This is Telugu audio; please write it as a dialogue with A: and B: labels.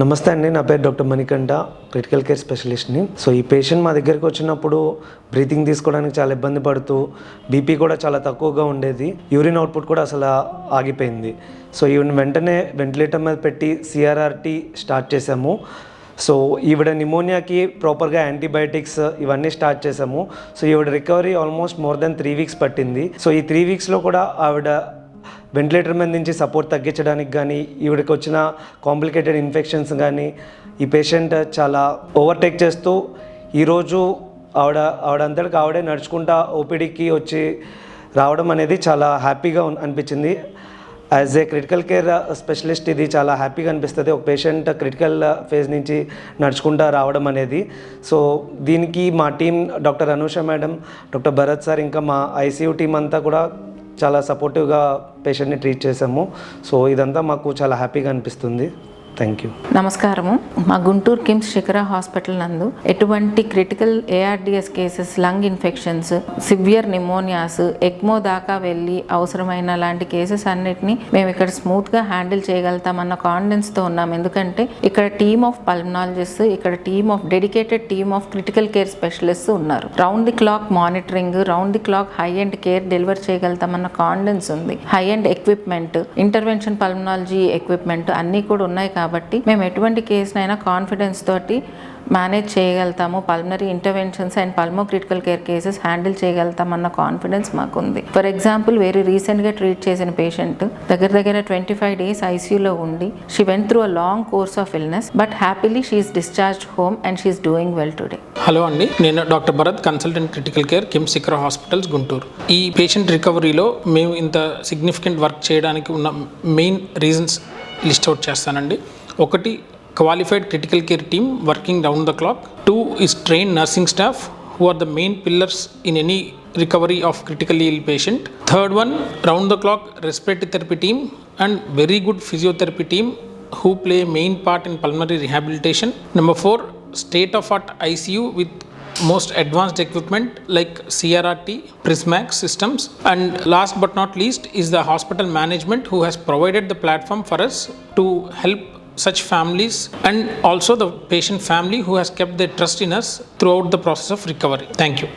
A: నమస్తే అండి, నా పేరు డాక్టర్ మణికంఠ, క్రిటికల్ కేర్ స్పెషలిస్ట్ని. ఈ పేషెంట్ మా దగ్గరికి వచ్చినప్పుడు బ్రీతింగ్ తీసుకోవడానికి చాలా ఇబ్బంది పడుతూ, బీపీ కూడా చాలా తక్కువగా ఉండేది, యూరిన్ అవుట్పుట్ కూడా అసలు ఆగిపోయింది. ఈవిడ వెంటనే వెంటిలేటర్ మీద పెట్టి సిఆర్ఆర్టీ స్టార్ట్ చేసాము. ఈవిడ నిమోనియాకి ప్రాపర్గా యాంటీబయాటిక్స్ ఇవన్నీ స్టార్ట్ చేసాము. ఈవిడ recovery almost more than 3 weeks పట్టింది. ఈ 3 weeksలో కూడా ఆవిడ వెంటిలేటర్ మీద నుంచి సపోర్ట్ తగ్గించడానికి కానీ, ఈవిడికి వచ్చిన కాంప్లికేటెడ్ ఇన్ఫెక్షన్స్ కానీ ఈ పేషెంట్ చాలా ఓవర్టేక్ చేస్తూ ఈరోజు ఆవిడంతటికి ఆవిడే నడుచుకుంటా ఓపీడీకి వచ్చి రావడం అనేది చాలా హ్యాపీగా అనిపించింది. As a critical care specialist ఇది చాలా హ్యాపీగా అనిపిస్తుంది, ఒక పేషెంట్ క్రిటికల్ ఫేజ్ నుంచి నడుచుకుంటా రావడం అనేది. దీనికి మా team doctor Anusha madam, doctor Bharat sir, ఇంకా మా ఐసీయూ టీం అంతా కూడా చాలా సపోర్టివ్గా పేషెంట్ని ట్రీట్ చేసాము. ఇదంతా మాకు చాలా హ్యాపీగా అనిపిస్తుంది. Thank you.
B: నమస్కారము. మా గుంటూరు కిమ్స్ శిఖర హాస్పిటల్ నందు ఎటువంటి critical ARDS cases, lung infections, severe pneumonias, ECMO దాకా వెళ్ళి అవసరమైన లాంటి కేసెస్ అన్నిటిని మేము ఇక్కడ స్మూత్గా హ్యాండిల్ చేయగలుగుతామన్న కాన్ఫిడెన్స్తో ఉన్నాం. ఎందుకంటే ఇక్కడ టీమ్ ఆఫ్ పల్మనాలజిస్ట్, ఇక్కడ team of dedicated team of critical care specialist ఉన్నారు. Round the clock monitoring, round the clock high end care deliver చేయగలుగుతామన్న కాన్ఫిడెన్స్ ఉంది. High end equipment, intervention pulmonology equipment అన్నీ కూడా ఉన్నాయి కాబట్టి మేము ఎటువంటి కేసునైనా కాన్ఫిడెన్స్ తోటి మేనేజ్ చేయగలుగుతాము. Pulmonary interventions and pulmo critical care cases handle చేయగలుగుతామన్న కాన్ఫిడెన్స్ మాకుంది. ఫర్ ఎగ్జాంపుల్, వెరీ రీసెంట్గా ట్రీట్ చేసిన పేషెంట్ దగ్గర 25 days ఐసీయూలో ఉండి she went through a long course of illness, but happily she is discharged home and she is doing well today.
C: Hello అండి, నేను doctor Bharat, consultant critical care, KIMS శిఖర హాస్పిటల్స్, గుంటూరు. ఈ పేషెంట్ రికవరీలో మేము ఇంత సిగ్నిఫికెంట్ వర్క్ చేయడానికి ఉన్న మెయిన్ రీజన్స్ లిస్ట్ అవుట్ చేస్తానండి. 1, qualified critical care team working round the clock. 2 is trained nursing staff who are the main pillars in any recovery of critically ill patient. 3rd one, round the clock respiratory therapy team and very good physiotherapy team who play main part in pulmonary rehabilitation. Number 4, state of art ICU with most advanced equipment like CRRT, Prismax systems. And last but not least is the hospital management who has provided the platform for us to help such families, and also the patient family who has kept their trust in us throughout the process of recovery. Thank you.